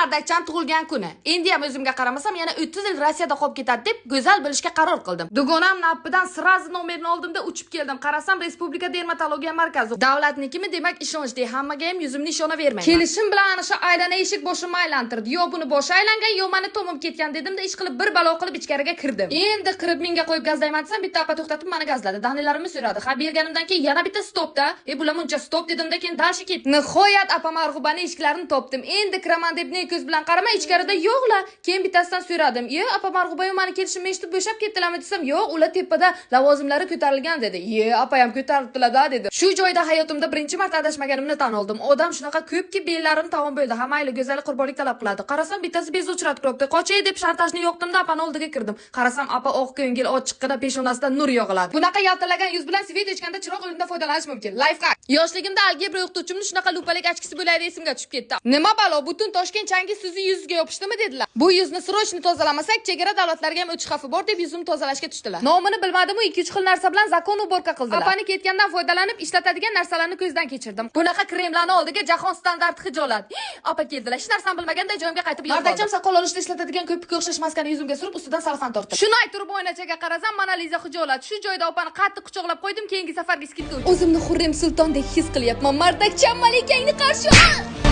Mardakcham tug'ilgan kuni. Endi ham o'zimga qaramasam yana 30 yil Rossiyada qolib ketadi deb go'zal bo'lishga qaror qildim. Dugonam napidan sirazi nomerini oldimda uchib keldim. Qarasam Respublika dermatologiya markazi. Davlatnikimi, demak ishonchli. Hammaga ham yuzimni ishonaveraman. Kelishim bilan ana shu aylana eshik boshimni aylantirdi. Yo buni boshi aylangan, yo meni tomim ketgan dedim-da ish qilib bir balo qilib ichkariga kirdim. Endi kirib menga qo'yib gazlayman desam bitta opa to'xtatib meni gazladi. Dahlilarimni so'radi. Ha berganimdan keyin yana bitta stopda. Bular muncha stop dedimda keyin dalshi ketdi. Nihoyat opa marg'ubani eshiklarini topdim. Endi kiraman deb ne ko'z bilan qaramay ichkarida yo'qlar. Keyin bittasidan so'radim. "Ye, opa marg'ubayu meni kelishimni eshitib bo'shab ketdilarmi?" desam, "Yo'q, ular tepada lavozimlari ko'tarilgan" dedi. "Ye, opa ham ko'tarildilar-da" dedi. Shu joyda hayotimda birinchi marta adashmaganimni tan oldim. Odam shunaqa ko'pki bellarini tamom bo'ldi. Ha mayli, go'zallik qurbonlik talab qiladi. Qarasam bittasi bez uchratib turibdi. Qochay deb shartajni yoqdim-da apani oldiga kirdim. Qarasam apa oq ko'ngil ochiqqina peshonasidan nur yog'iladi. Bunaqa yaltiragan yuz bilan svet echganda chiroq yo'lida foydalanish mumkin. Life hack. Yoshligimda algebra o'qituvchimni shunaqa lupalik achkisi bo'laydi esimga tushib ketdi. Nima balo, butun Toshkent changi sizni yuzga yopishdimi dedilar. Bu yuzni srochni tozalamasak chegara davlatlarga ham o'tish xavfi bor deb yuzimni tozalashga tushdilar. Nomini bilmadim-u 2-3 xil narsa bilan zakon uborka qildilar. Apani ketgandan foydalanib ishlatadigan narsalarni ko'zdan kechirdim. Bunaqa kremlarni oldiga jahon standarti hijolat. Opa keldilar. Hech narsani bilmaganda joyimga qaytib yotdim. Mardakcham soqol olishda ishlatadigan ko'pikka o'xshash maskani yuzimga surib ustidan salfan tortdim. Shuni aytirib o'ynachaga qarasam Mona Lisa hijolat. Shu joyda opani qattiq quchoqlab qo'ydim, keyingi safarga skidga o'tdim. O'zimni Xurrem Sultondek his qilyapman. Mardakcham malikangni qarshi ol.